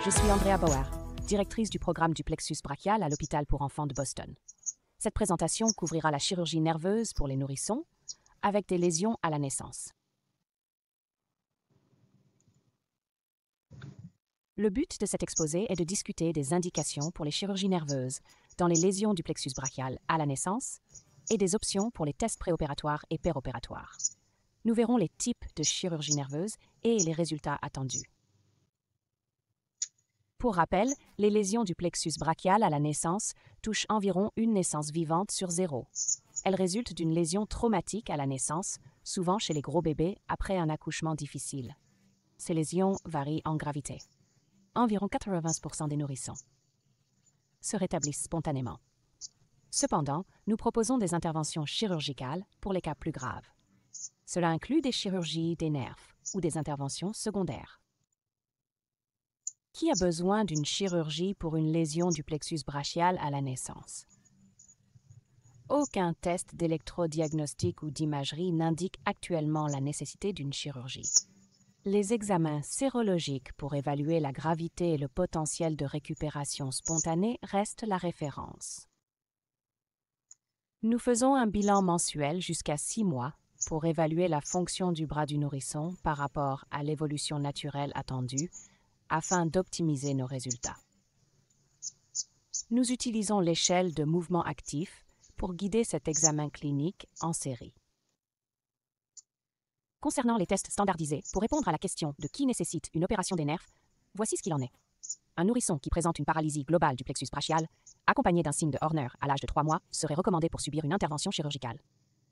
Je suis Andrea Bauer, directrice du programme du plexus brachial à l'hôpital pour enfants de Boston. Cette présentation couvrira la chirurgie nerveuse pour les nourrissons avec des lésions à la naissance. Le but de cet exposé est de discuter des indications pour les chirurgies nerveuses dans les lésions du plexus brachial à la naissance et des options pour les tests préopératoires et péropératoires. Nous verrons les types de chirurgie nerveuse et les résultats attendus. Pour rappel, les lésions du plexus brachial à la naissance touchent environ une naissance vivante sur 0. Elles résultent d'une lésion traumatique à la naissance, souvent chez les gros bébés après un accouchement difficile. Ces lésions varient en gravité. Environ 80% des nourrissons se rétablissent spontanément. Cependant, nous proposons des interventions chirurgicales pour les cas plus graves. Cela inclut des chirurgies des nerfs ou des interventions secondaires. Qui a besoin d'une chirurgie pour une lésion du plexus brachial à la naissance? Aucun test d'électrodiagnostic ou d'imagerie n'indique actuellement la nécessité d'une chirurgie. Les examens sérologiques pour évaluer la gravité et le potentiel de récupération spontanée restent la référence. Nous faisons un bilan mensuel jusqu'à 6 mois pour évaluer la fonction du bras du nourrisson par rapport à l'évolution naturelle attendue afin d'optimiser nos résultats. Nous utilisons l'échelle de mouvement actif pour guider cet examen clinique en série. Concernant les tests standardisés, pour répondre à la question de qui nécessite une opération des nerfs, voici ce qu'il en est. Un nourrisson qui présente une paralysie globale du plexus brachial, accompagné d'un signe de Horner à l'âge de 3 mois, serait recommandé pour subir une intervention chirurgicale.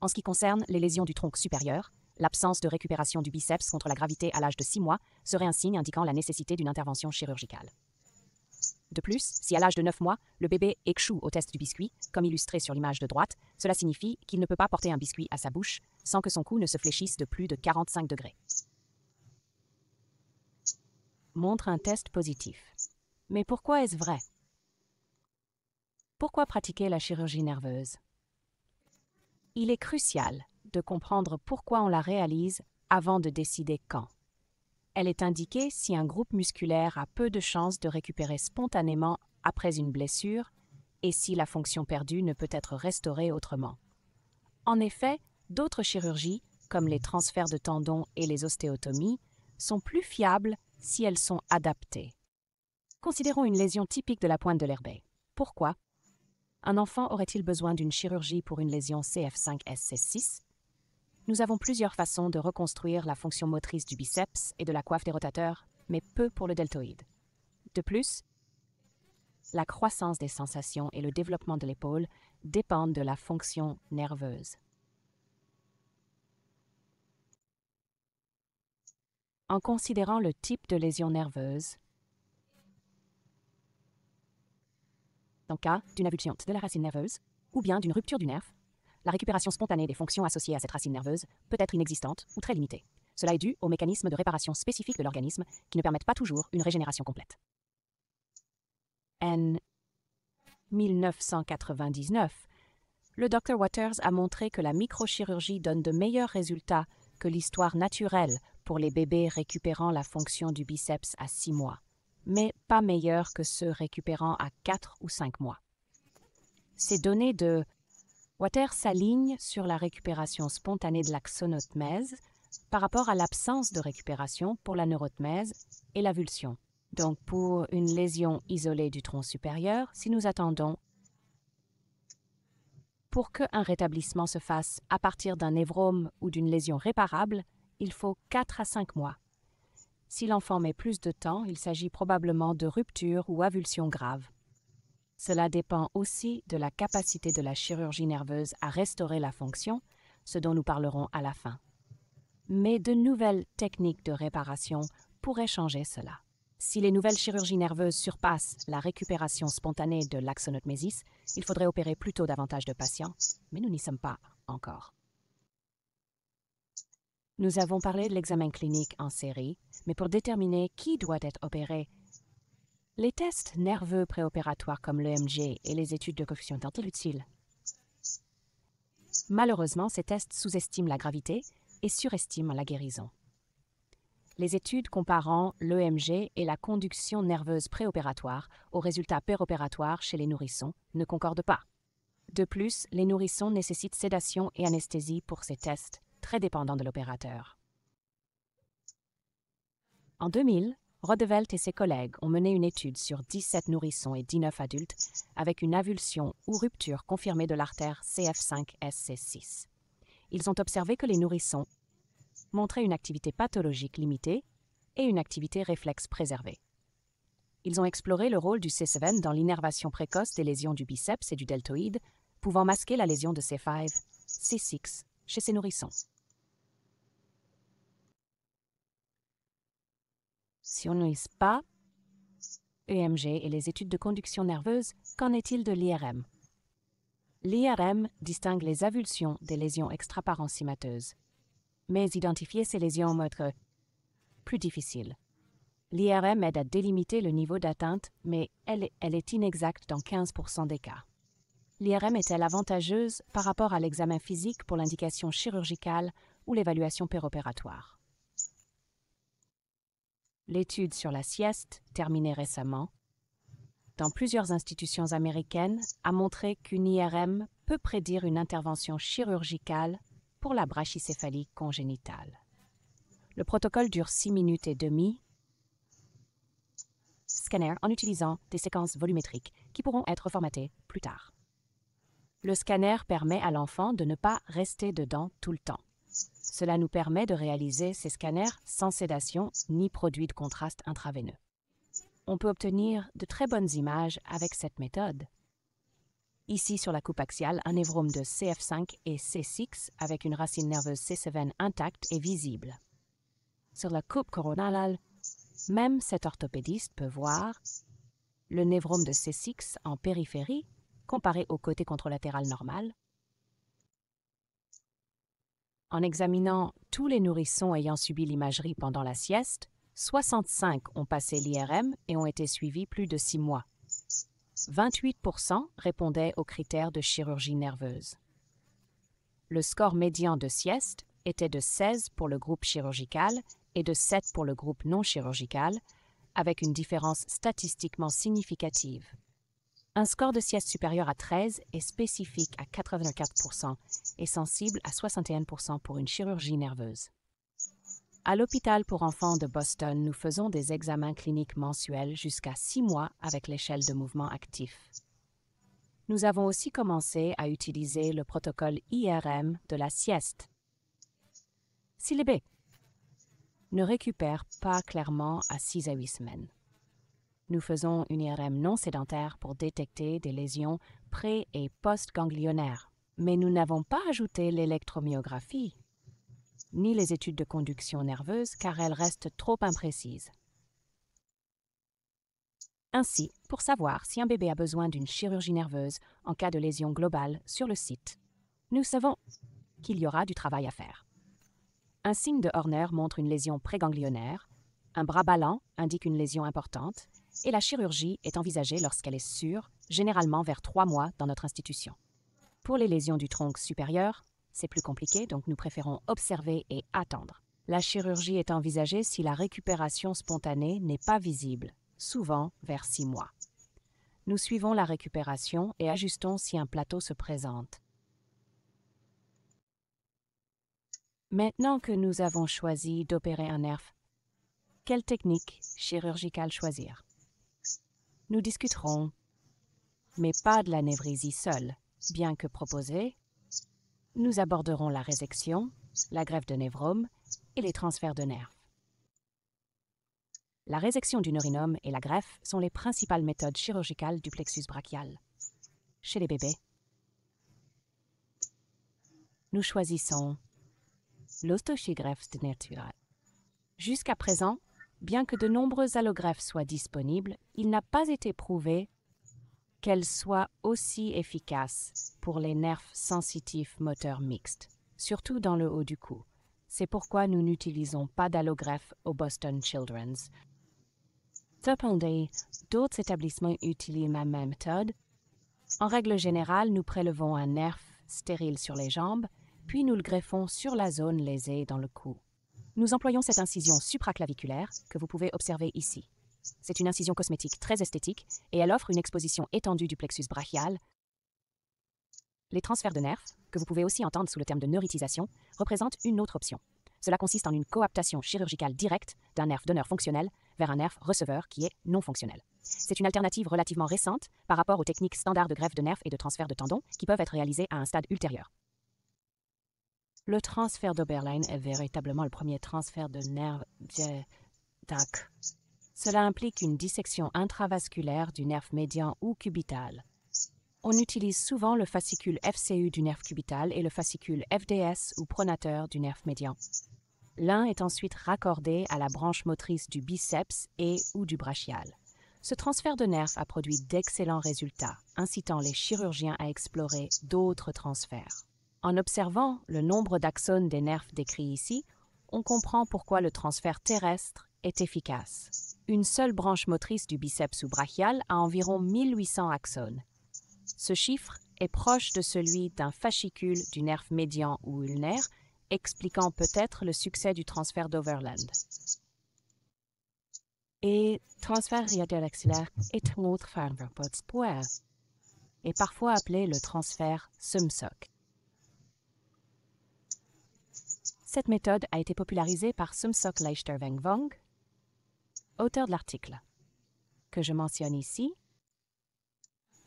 En ce qui concerne les lésions du tronc supérieur, l'absence de récupération du biceps contre la gravité à l'âge de 6 mois serait un signe indiquant la nécessité d'une intervention chirurgicale. De plus, si à l'âge de 9 mois, le bébé échoue au test du biscuit, comme illustré sur l'image de droite, cela signifie qu'il ne peut pas porter un biscuit à sa bouche sans que son cou ne se fléchisse de plus de 45 degrés. Montre un test positif. Mais pourquoi est-ce vrai? Pourquoi pratiquer la chirurgie nerveuse? Il est crucial de comprendre pourquoi on la réalise avant de décider quand. Elle est indiquée si un groupe musculaire a peu de chances de récupérer spontanément après une blessure et si la fonction perdue ne peut être restaurée autrement. En effet, d'autres chirurgies, comme les transferts de tendons et les ostéotomies, sont plus fiables si elles sont adaptées. Considérons une lésion typique de la pointe de l'herbe. Pourquoi? Un enfant aurait-il besoin d'une chirurgie pour une lésion CF5-SC6? Nous avons plusieurs façons de reconstruire la fonction motrice du biceps et de la coiffe des rotateurs, mais peu pour le deltoïde. De plus, la croissance des sensations et le développement de l'épaule dépendent de la fonction nerveuse. En considérant le type de lésion nerveuse, dans le cas d'une avulsion de la racine nerveuse ou bien d'une rupture du nerf, la récupération spontanée des fonctions associées à cette racine nerveuse peut être inexistante ou très limitée. Cela est dû aux mécanismes de réparation spécifiques de l'organisme qui ne permettent pas toujours une régénération complète. En 1999, le Dr. Waters a montré que la microchirurgie donne de meilleurs résultats que l'histoire naturelle pour les bébés récupérant la fonction du biceps à 6 mois, mais pas meilleurs que ceux récupérant à 4 ou 5 mois. Ces données de Waters s'aligne sur la récupération spontanée de l'axonotmèse par rapport à l'absence de récupération pour la neurotmèse et l'avulsion. Donc, pour une lésion isolée du tronc supérieur, si nous attendons pour qu'un rétablissement se fasse à partir d'un névrome ou d'une lésion réparable, il faut 4 à 5 mois. Si l'enfant met plus de temps, il s'agit probablement de rupture ou avulsion grave. Cela dépend aussi de la capacité de la chirurgie nerveuse à restaurer la fonction, ce dont nous parlerons à la fin. Mais de nouvelles techniques de réparation pourraient changer cela. Si les nouvelles chirurgies nerveuses surpassent la récupération spontanée de l'axonotmésis, il faudrait opérer plutôt davantage de patients, mais nous n'y sommes pas encore. Nous avons parlé de l'examen clinique en série, mais pour déterminer qui doit être opéré, les tests nerveux préopératoires comme l'EMG et les études de coefficient sont utiles. Malheureusement, ces tests sous-estiment la gravité et surestiment la guérison. Les études comparant l'EMG et la conduction nerveuse préopératoire aux résultats péropératoires chez les nourrissons ne concordent pas. De plus, les nourrissons nécessitent sédation et anesthésie pour ces tests, très dépendants de l'opérateur. En 2000, Rodevelt et ses collègues ont mené une étude sur 17 nourrissons et 19 adultes avec une avulsion ou rupture confirmée de l'artère CF5-SC6. Ils ont observé que les nourrissons montraient une activité pathologique limitée et une activité réflexe préservée. Ils ont exploré le rôle du C7 dans l'innervation précoce des lésions du biceps et du deltoïde, pouvant masquer la lésion de C5, C6 chez ces nourrissons. Si on n'utilise pas EMG et les études de conduction nerveuse, qu'en est-il de l'IRM? L'IRM distingue les avulsions des lésions extraparenchymateuses, mais identifier ces lésions va être plus difficile. L'IRM aide à délimiter le niveau d'atteinte, mais elle est inexacte dans 15% des cas. L'IRM est-elle avantageuse par rapport à l'examen physique pour l'indication chirurgicale ou l'évaluation péropératoire? L'étude sur la sieste, terminée récemment, dans plusieurs institutions américaines, a montré qu'une IRM peut prédire une intervention chirurgicale pour la brachycéphalie congénitale. Le protocole dure 6 minutes et demie. Scanner en utilisant des séquences volumétriques qui pourront être formatées plus tard. Le scanner permet à l'enfant de ne pas rester dedans tout le temps. Cela nous permet de réaliser ces scanners sans sédation ni produit de contraste intraveineux. On peut obtenir de très bonnes images avec cette méthode. Ici, sur la coupe axiale, un névrome de CF5 et C6 avec une racine nerveuse C7 intacte est visible. Sur la coupe coronale, même cet orthopédiste peut voir le névrome de C6 en périphérie comparé au côté contralatéral normal. En examinant tous les nourrissons ayant subi l'imagerie pendant la sieste, 65 ont passé l'IRM et ont été suivis plus de 6 mois. 28% répondaient aux critères de chirurgie nerveuse. Le score médian de sieste était de 16 pour le groupe chirurgical et de 7 pour le groupe non chirurgical, avec une différence statistiquement significative. Un score de sieste supérieur à 13 est spécifique à 84% et sensible à 61% pour une chirurgie nerveuse. À l'hôpital pour enfants de Boston, nous faisons des examens cliniques mensuels jusqu'à 6 mois avec l'échelle de mouvement actif. Nous avons aussi commencé à utiliser le protocole IRM de la sieste. Si le bébé ne récupère pas clairement à 6 à 8 semaines, nous faisons une IRM non sédentaire pour détecter des lésions pré- et post-ganglionnaires, mais nous n'avons pas ajouté l'électromyographie ni les études de conduction nerveuse car elles restent trop imprécises. Ainsi, pour savoir si un bébé a besoin d'une chirurgie nerveuse en cas de lésion globale sur le site, nous savons qu'il y aura du travail à faire. Un signe de Horner montre une lésion préganglionnaire, un bras ballant indique une lésion importante, et la chirurgie est envisagée lorsqu'elle est sûre, généralement vers 3 mois dans notre institution. Pour les lésions du tronc supérieur, c'est plus compliqué, donc nous préférons observer et attendre. La chirurgie est envisagée si la récupération spontanée n'est pas visible, souvent vers 6 mois. Nous suivons la récupération et ajustons si un plateau se présente. Maintenant que nous avons choisi d'opérer un nerf, quelle technique chirurgicale choisir? Nous discuterons, mais pas de la névrésie seule, bien que proposée. Nous aborderons la résection, la greffe de névrome et les transferts de nerfs. La résection du neurinome et la greffe sont les principales méthodes chirurgicales du plexus brachial. Chez les bébés, nous choisissons l'ostochogreffe de naturel. Jusqu'à présent, bien que de nombreuses allogreffes soient disponibles, il n'a pas été prouvé qu'elles soient aussi efficaces pour les nerfs sensitifs moteurs mixtes, surtout dans le haut du cou. C'est pourquoi nous n'utilisons pas d'allogreffe au Boston Children's. Cependant, d'autres établissements utilisent la même méthode. En règle générale, nous prélevons un nerf stérile sur les jambes, puis nous le greffons sur la zone lésée dans le cou. Nous employons cette incision supraclaviculaire que vous pouvez observer ici. C'est une incision cosmétique très esthétique et elle offre une exposition étendue du plexus brachial. Les transferts de nerfs, que vous pouvez aussi entendre sous le terme de neuritisation, représentent une autre option. Cela consiste en une coaptation chirurgicale directe d'un nerf donneur fonctionnel vers un nerf receveur qui est non fonctionnel. C'est une alternative relativement récente par rapport aux techniques standards de greffe de nerfs et de transfert de tendons qui peuvent être réalisées à un stade ultérieur. Le transfert d'Oberlein est véritablement le premier transfert de nerf d'AC. Cela implique une dissection intravasculaire du nerf médian ou cubital. On utilise souvent le fascicule FCU du nerf cubital et le fascicule FDS ou pronateur du nerf médian. L'un est ensuite raccordé à la branche motrice du biceps et ou du brachial. Ce transfert de nerf a produit d'excellents résultats, incitant les chirurgiens à explorer d'autres transferts. En observant le nombre d'axones des nerfs décrits ici, on comprend pourquoi le transfert terrestre est efficace. Une seule branche motrice du biceps ou brachial a environ 1800 axones. Ce chiffre est proche de celui d'un fascicule du nerf médian ou ulnaire, expliquant peut-être le succès du transfert d'Overland. Et transfert radial-axillaire est un autre transfert et parfois appelé le transfert SUMSOC. Cette méthode a été popularisée par Sumsok Leichter-Weng Vong, auteur de l'article que je mentionne ici.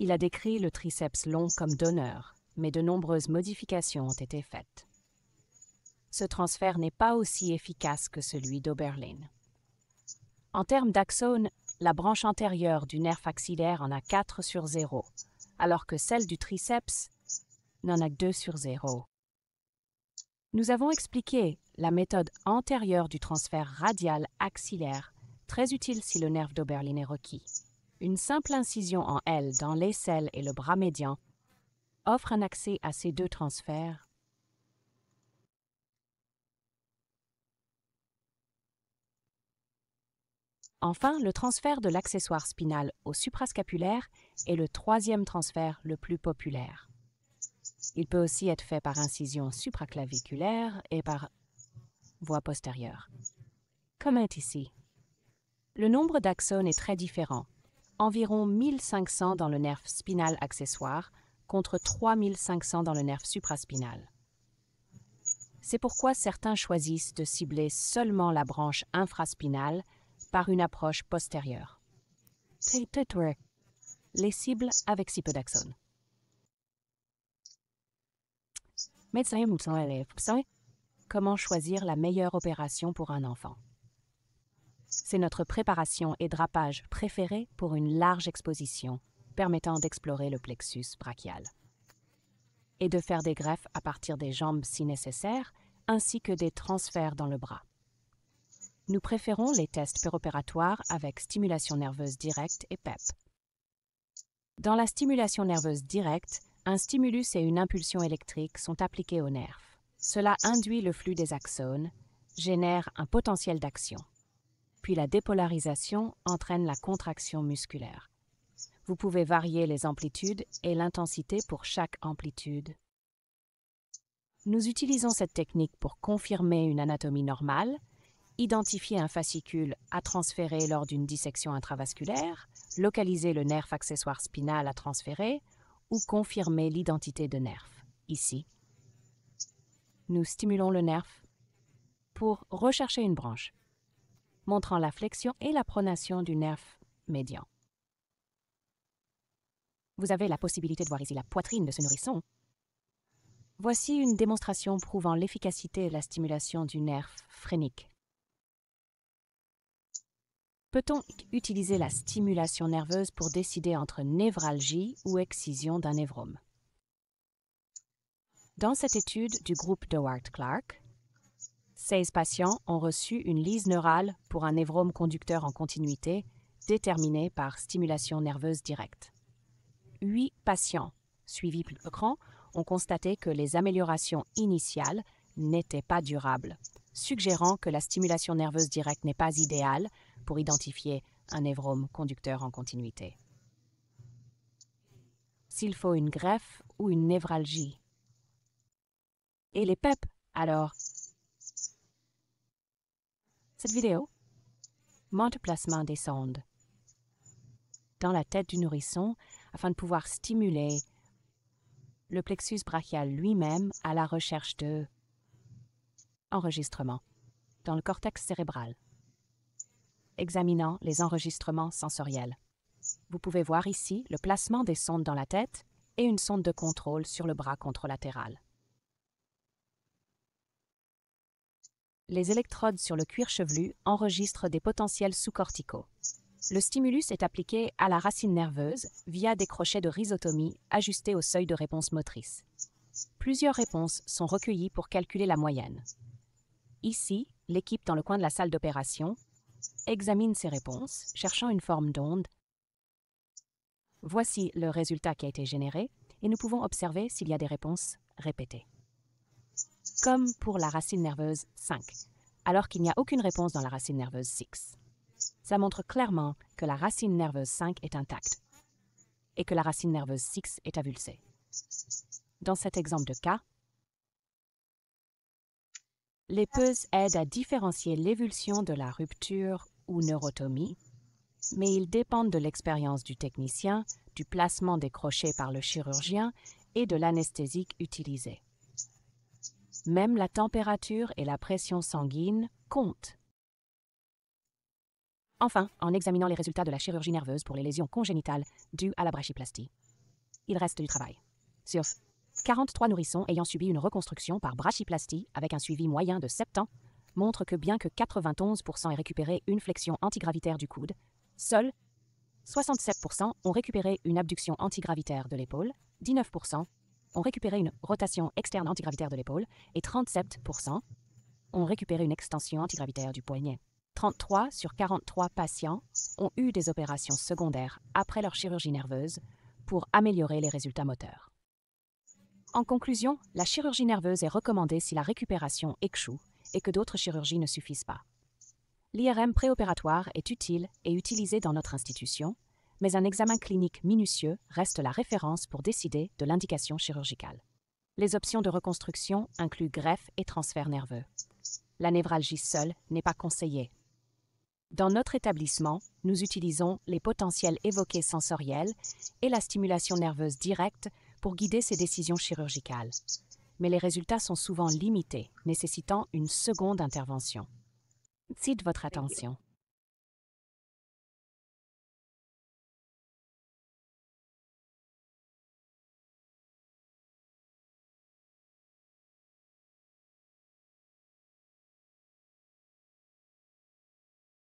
Il a décrit le triceps long comme donneur, mais de nombreuses modifications ont été faites. Ce transfert n'est pas aussi efficace que celui d'Oberlein. En termes d'axones, la branche antérieure du nerf axillaire en a 4 sur 0, alors que celle du triceps n'en a que 2 sur 0. Nous avons expliqué la méthode antérieure du transfert radial axillaire, très utile si le nerf d'Oberlein est requis. Une simple incision en L dans l'aisselle et le bras médian offre un accès à ces deux transferts. Enfin, le transfert de l'accessoire spinal au suprascapulaire est le troisième transfert le plus populaire. Il peut aussi être fait par incision supraclaviculaire et par voie postérieure, comme est ici. Le nombre d'axones est très différent, environ 1500 dans le nerf spinal accessoire contre 3500 dans le nerf supraspinal. C'est pourquoi certains choisissent de cibler seulement la branche infraspinale par une approche postérieure. Les cibles avec si peu d'axones. Comment choisir la meilleure opération pour un enfant? C'est notre préparation et drapage préféré pour une large exposition, permettant d'explorer le plexus brachial. Et de faire des greffes à partir des jambes si nécessaire, ainsi que des transferts dans le bras. Nous préférons les tests péropératoires avec stimulation nerveuse directe et PEP. Dans la stimulation nerveuse directe, un stimulus et une impulsion électrique sont appliqués au nerf. Cela induit le flux des axones, génère un potentiel d'action. Puis la dépolarisation entraîne la contraction musculaire. Vous pouvez varier les amplitudes et l'intensité pour chaque amplitude. Nous utilisons cette technique pour confirmer une anatomie normale, identifier un fascicule à transférer lors d'une dissection intravasculaire, localiser le nerf accessoire spinal à transférer ou confirmer l'identité de nerf. Ici, nous stimulons le nerf pour rechercher une branche, montrant la flexion et la pronation du nerf médian. Vous avez la possibilité de voir ici la poitrine de ce nourrisson. Voici une démonstration prouvant l'efficacité de la stimulation du nerf phrénique. Peut-on utiliser la stimulation nerveuse pour décider entre névralgie ou excision d'un névrome? Dans cette étude du groupe Dewart-Clark, 16 patients ont reçu une lyse neurale pour un névrome conducteur en continuité déterminé par stimulation nerveuse directe. 8 patients, suivis plus grands, ont constaté que les améliorations initiales n'étaient pas durables, suggérant que la stimulation nerveuse directe n'est pas idéale pour identifier un névrome conducteur en continuité. S'il faut une greffe ou une névralgie. Et les PEP, alors? Cette vidéo montre le placement des sondes dans la tête du nourrisson afin de pouvoir stimuler le plexus brachial lui-même à la recherche de enregistrements dans le cortex cérébral. Examinant les enregistrements sensoriels. Vous pouvez voir ici le placement des sondes dans la tête et une sonde de contrôle sur le bras contralatéral. Les électrodes sur le cuir chevelu enregistrent des potentiels sous-corticaux. Le stimulus est appliqué à la racine nerveuse via des crochets de rhizotomie ajustés au seuil de réponse motrice. Plusieurs réponses sont recueillies pour calculer la moyenne. Ici, l'équipe dans le coin de la salle d'opération examine ces réponses, cherchant une forme d'onde. Voici le résultat qui a été généré et nous pouvons observer s'il y a des réponses répétées. Comme pour la racine nerveuse 5, alors qu'il n'y a aucune réponse dans la racine nerveuse 6. Ça montre clairement que la racine nerveuse 5 est intacte et que la racine nerveuse 6 est avulsée. Dans cet exemple de cas, les puces aident à différencier l'évulsion de la rupture ou neurotomie, mais ils dépendent de l'expérience du technicien, du placement des crochets par le chirurgien et de l'anesthésique utilisée. Même la température et la pression sanguine comptent. Enfin, en examinant les résultats de la chirurgie nerveuse pour les lésions congénitales dues à la brachyplastie, il reste du travail. Sur 43 nourrissons ayant subi une reconstruction par brachyplastie avec un suivi moyen de 7 ans, montre que bien que 91% aient récupéré une flexion antigravitaire du coude, seuls 67% ont récupéré une abduction antigravitaire de l'épaule, 19% ont récupéré une rotation externe antigravitaire de l'épaule et 37% ont récupéré une extension antigravitaire du poignet. 33 sur 43 patients ont eu des opérations secondaires après leur chirurgie nerveuse pour améliorer les résultats moteurs. En conclusion, la chirurgie nerveuse est recommandée si la récupération échoue et que d'autres chirurgies ne suffisent pas. L'IRM préopératoire est utile et utilisé dans notre institution, mais un examen clinique minutieux reste la référence pour décider de l'indication chirurgicale. Les options de reconstruction incluent greffe et transfert nerveux. La névralgie seule n'est pas conseillée. Dans notre établissement, nous utilisons les potentiels évoqués sensoriels et la stimulation nerveuse directe pour guider ces décisions chirurgicales. Mais les résultats sont souvent limités, nécessitant une seconde intervention. Merci de votre attention.